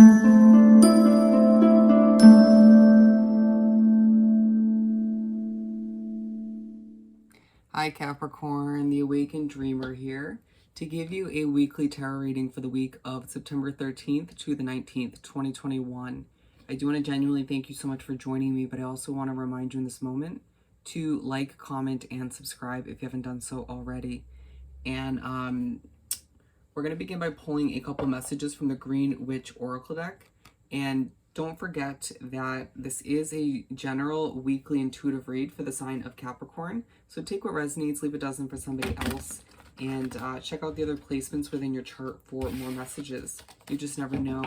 Hi Capricorn, the Awakened Dreamer here to give you a weekly tarot reading for the week of September 13th to the 19th, 2021. I do want to genuinely thank you so much for joining me, but I also want to remind you in this moment to like, comment, and subscribe if you haven't done so already. And we're going to begin by pulling a couple messages from the Green Witch Oracle deck. And don't forget that this is a general weekly intuitive read for the sign of Capricorn. So take what resonates, leave a dozen for somebody else, and check out the other placements within your chart for more messages. You just never know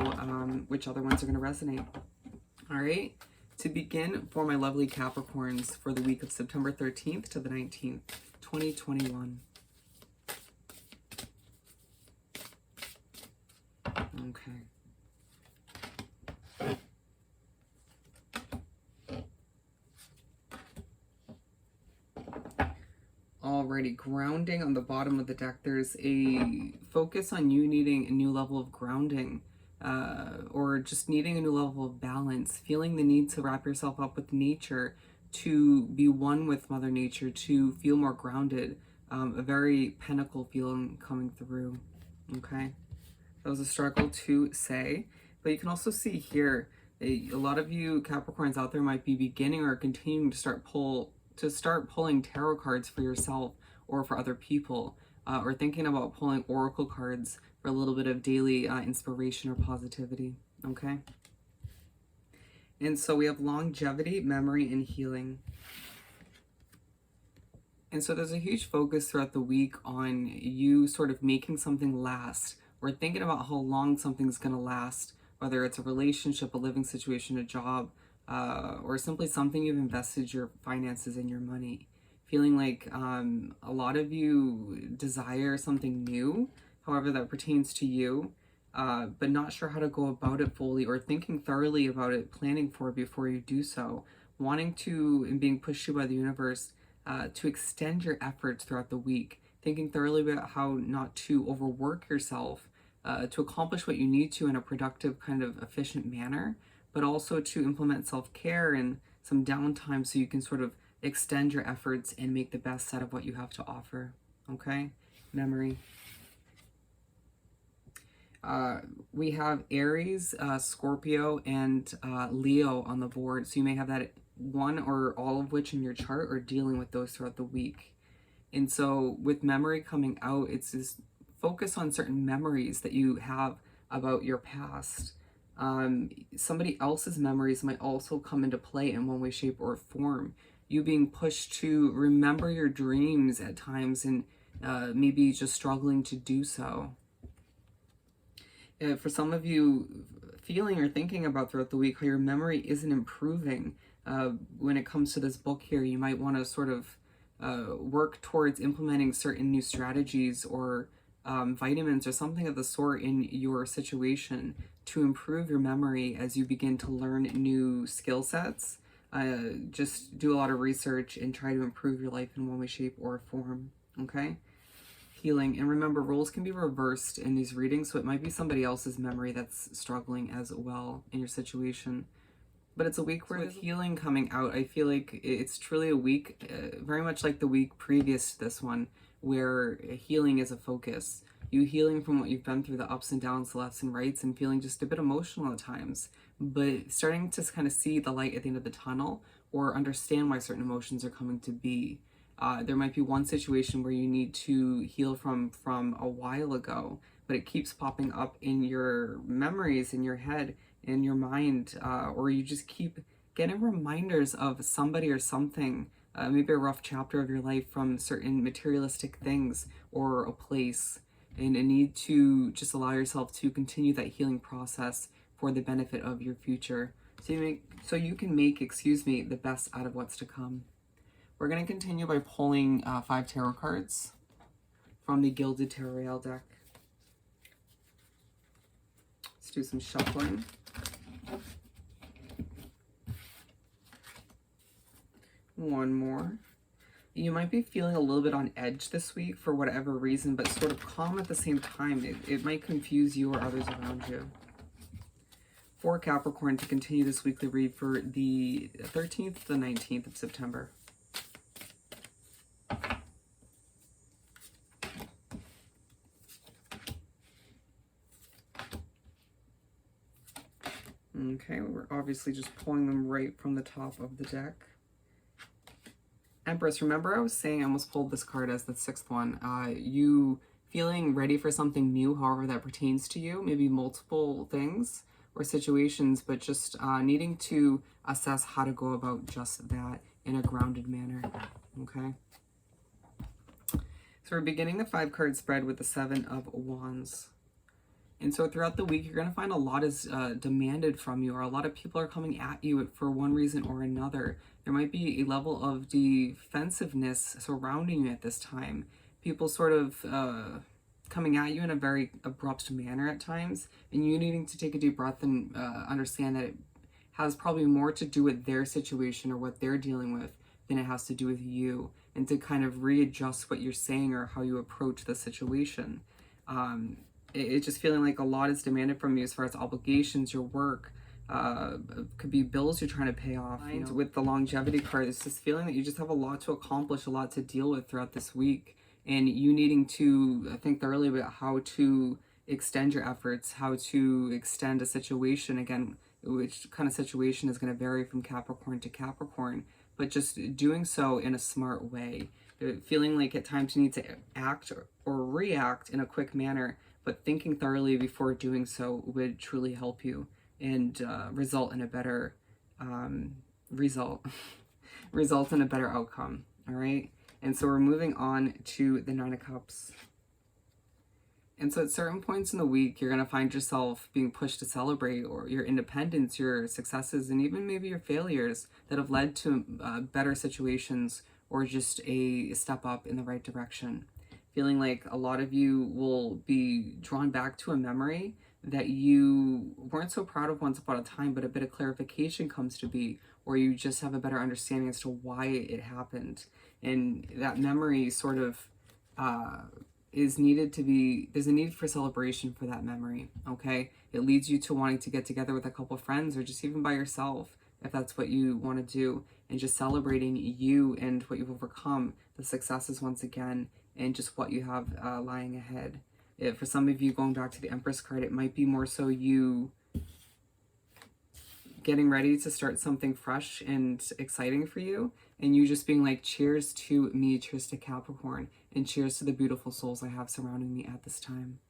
which other ones are going to resonate. All right, to begin for my lovely Capricorns for the week of September 13th to the 19th, 2021. Okay. Alrighty, grounding on the bottom of the deck, there's a focus on you needing a new level of grounding, or just needing a new level of balance, feeling the need to wrap yourself up with nature, to be one with Mother Nature, to feel more grounded, a very pinnacle feeling coming through, okay? That was a struggle to say, but you can also see here, a lot of you Capricorns out there might be beginning or continuing to start pulling tarot cards for yourself or for other people, or thinking about pulling oracle cards for a little bit of daily inspiration or positivity, okay? And so we have longevity, memory, and healing. And so there's a huge focus throughout the week on you sort of making something last, or thinking about how long something's going to last, whether it's a relationship, a living situation, a job, or simply something you've invested your finances and your money. Feeling like a lot of you desire something new, however that pertains to you, but not sure how to go about it fully, or thinking thoroughly about it, planning for it before you do so, wanting to, and being pushed to by the universe, to extend your efforts throughout the week, thinking thoroughly about how not to overwork yourself, to accomplish what you need to in a productive, kind of efficient manner, but also to implement self-care and some downtime so you can sort of extend your efforts and make the best out of what you have to offer, okay? Memory. We have Aries, Scorpio, and Leo on the board, so you may have that one or all of which in your chart, or dealing with those throughout the week. And so with memory coming out, it's this focus on certain memories that you have about your past. Somebody else's memories might also come into play in one way, shape, or form. You being pushed to remember your dreams at times, and maybe just struggling to do so. For some of you, feeling or thinking about throughout the week how your memory isn't improving. When it comes to this book here, you might want to sort of work towards implementing certain new strategies or vitamins or something of the sort in your situation to improve your memory as you begin to learn new skill sets. Just do a lot of research and try to improve your life in one way, shape, or form, okay? Healing. And remember, roles can be reversed in these readings, so it might be somebody else's memory that's struggling as well in your situation. But it's a week where with healing coming out, I feel like it's truly a week, very much like the week previous to this one, where healing is a focus. You healing from what you've been through, the ups and downs, the lefts and rights, and feeling just a bit emotional at times, but starting to kind of see the light at the end of the tunnel, or understand why certain emotions are coming to be. There might be one situation where you need to heal from a while ago, but it keeps popping up in your memories, in your head, in your mind, or you just keep getting reminders of somebody or something, maybe a rough chapter of your life from certain materialistic things or a place, and a need to just allow yourself to continue that healing process for the benefit of your future, so you can make the best out of what's to come. We're going to continue by pulling 5 tarot cards from the Gilded Tarot Royale deck. Let's do some shuffling. One more. You might be feeling a little bit on edge this week for whatever reason, but sort of calm at the same time. It might confuse you or others around you. for Capricorn to continue this weekly read for the 13th to the 19th of September. Okay, we're obviously just pulling them right from the top of the deck. Empress, remember I was saying I almost pulled this card as the 6th one. You feeling ready for something new, however that pertains to you, maybe multiple things or situations, but just needing to assess how to go about just that in a grounded manner, okay? So we're beginning the 5-card spread with the 7 of Wands. And so throughout the week, you're going to find a lot is demanded from you, or a lot of people are coming at you for one reason or another. There might be a level of defensiveness surrounding you at this time. People sort of coming at you in a very abrupt manner at times, and you needing to take a deep breath and understand that it has probably more to do with their situation or what they're dealing with than it has to do with you, and to kind of readjust what you're saying or how you approach the situation. It's just feeling like a lot is demanded from you as far as obligations, your work, could be bills you're trying to pay off. You know, with the longevity card, it's just feeling that you just have a lot to accomplish, a lot to deal with throughout this week, and you needing to think thoroughly about how to extend your efforts, how to extend a situation, again, which kind of situation is going to vary from Capricorn to Capricorn, but just doing so in a smart way. Feeling like at times you need to act or react in a quick manner, but thinking thoroughly before doing so would truly help you and result in a better result in a better outcome. All right, and so we're moving on to the 9 of Cups. And so at certain points in the week, you're going to find yourself being pushed to celebrate or your independence, your successes, and even maybe your failures that have led to better situations or just a step up in the right direction. Feeling like a lot of you will be drawn back to a memory that you weren't so proud of once upon a time, but a bit of clarification comes to be, or you just have a better understanding as to why it happened. And that memory sort of is needed to be, there's a need for celebration for that memory, okay? It leads you to wanting to get together with a couple friends or just even by yourself, if that's what you want to do, and just celebrating you and what you've overcome, the successes once again, and just what you have lying ahead. For some of you, going back to the Empress card, it might be more so you getting ready to start something fresh and exciting for you, and you just being like, cheers to me, cheers to Capricorn, and cheers to the beautiful souls I have surrounding me at this time.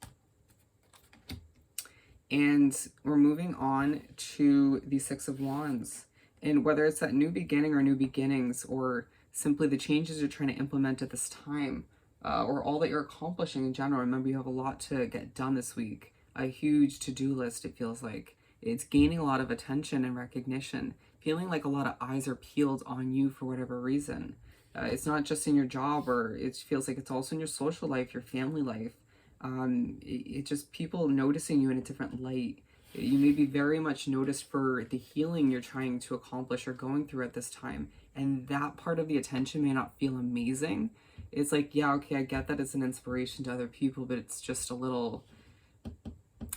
And we're moving on to the 6 of Wands. And whether it's that new beginning or new beginnings, or simply the changes you're trying to implement at this time, or all that you're accomplishing in general. Remember, you have a lot to get done this week. A huge to-do list, it feels like. It's gaining a lot of attention and recognition. Feeling like a lot of eyes are peeled on you for whatever reason. It's not just in your job, or it feels like it's also in your social life, your family life. It's just people noticing you in a different light. You may be very much noticed for the healing you're trying to accomplish or going through at this time. And that part of the attention may not feel amazing. It's like, yeah, okay, I get that it's an inspiration to other people, but it's just a little,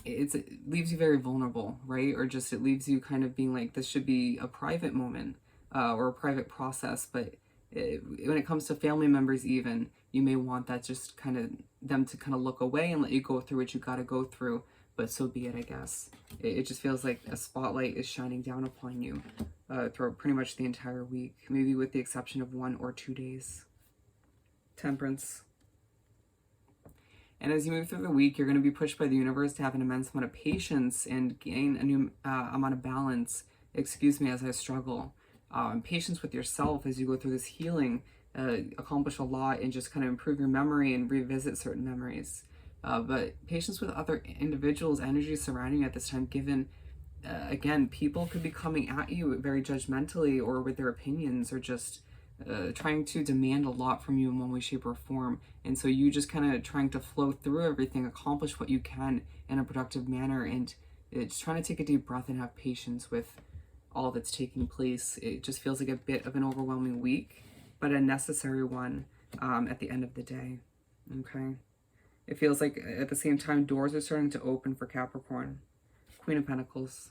it leaves you very vulnerable, right? Or just it leaves you kind of being like, this should be a private moment or a private process. But when it comes to family members even, you may want that just kind of them to kind of look away and let you go through what you got to go through. But so be it, I guess. It just feels like a spotlight is shining down upon you throughout pretty much the entire week, maybe with the exception of 1 or 2 days. Temperance. And as you move through the week, you're going to be pushed by the universe to have an immense amount of patience and gain a new amount of balance, as I struggle. Patience with yourself as you go through this healing, accomplish a lot and just kind of improve your memory and revisit certain memories. But patience with other individuals, energy surrounding you at this time, given, again, people could be coming at you very judgmentally or with their opinions, or just trying to demand a lot from you in one way, shape, or form. And so you just kind of trying to flow through everything, accomplish what you can in a productive manner, and just trying to take a deep breath and have patience with all that's taking place. It just feels like a bit of an overwhelming week, but a necessary one at the end of the day. Okay. It feels like at the same time doors are starting to open for Capricorn. Queen of Pentacles.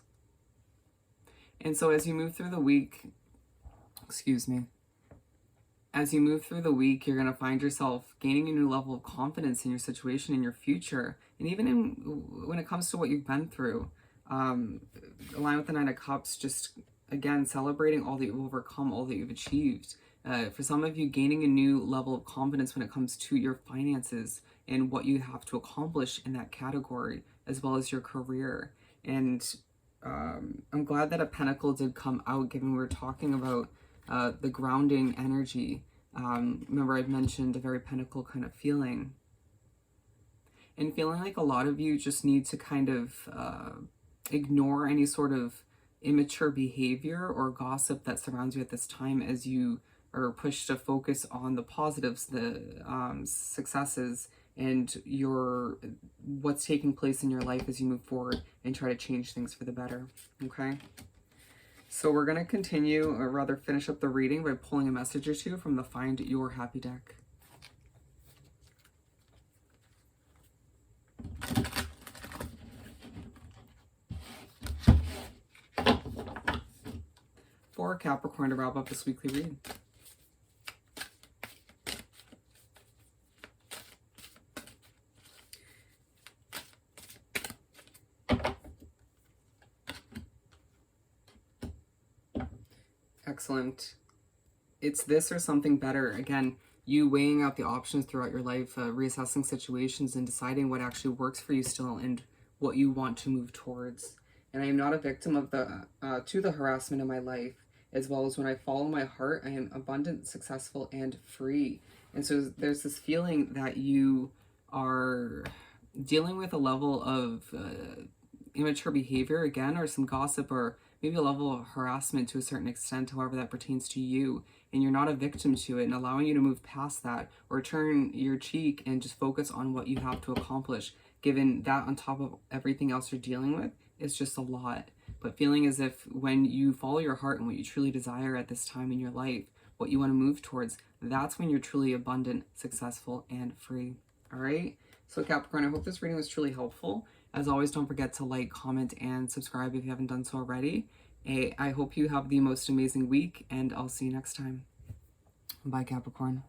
And so as you move through the week, excuse me, as you move through the week, you're going to find yourself gaining a new level of confidence in your situation, in your future, and even in when it comes to what you've been through. Aligned with the Nine of Cups, just again celebrating all that you've overcome, all that you've achieved. For some of you, gaining a new level of confidence when it comes to your finances and what you have to accomplish in that category, as well as your career. And I'm glad that a pentacle did come out, given we were talking about the grounding energy. Remember, I'd mentioned a very pentacle kind of feeling. And feeling like a lot of you just need to kind of ignore any sort of immature behavior or gossip that surrounds you at this time, as you are pushed to focus on the positives, the successes, and what's taking place in your life as you move forward and try to change things for the better. Okay? So we're going to continue, or rather finish up the reading by pulling a message or two from the Find Your Happy deck. For Capricorn to wrap up this weekly read. Excellent. It's this or something better. Again, you weighing out the options throughout your life, reassessing situations and deciding what actually works for you still and what you want to move towards. And I am not a victim of to the harassment in my life, as well as when I follow my heart, I am abundant, successful, and free. And so there's this feeling that you are dealing with a level of immature behavior again, or some gossip, or maybe a level of harassment to a certain extent, however that pertains to you, and you're not a victim to it, and allowing you to move past that or turn your cheek and just focus on what you have to accomplish, given that on top of everything else you're dealing with is just a lot. But feeling as if when you follow your heart and what you truly desire at this time in your life, what you want to move towards, that's when you're truly abundant, successful, and free. All right? So Capricorn, I hope this reading was truly helpful. As always, don't forget to like, comment, and subscribe if you haven't done so already. I hope you have the most amazing week, and I'll see you next time. Bye, Capricorn.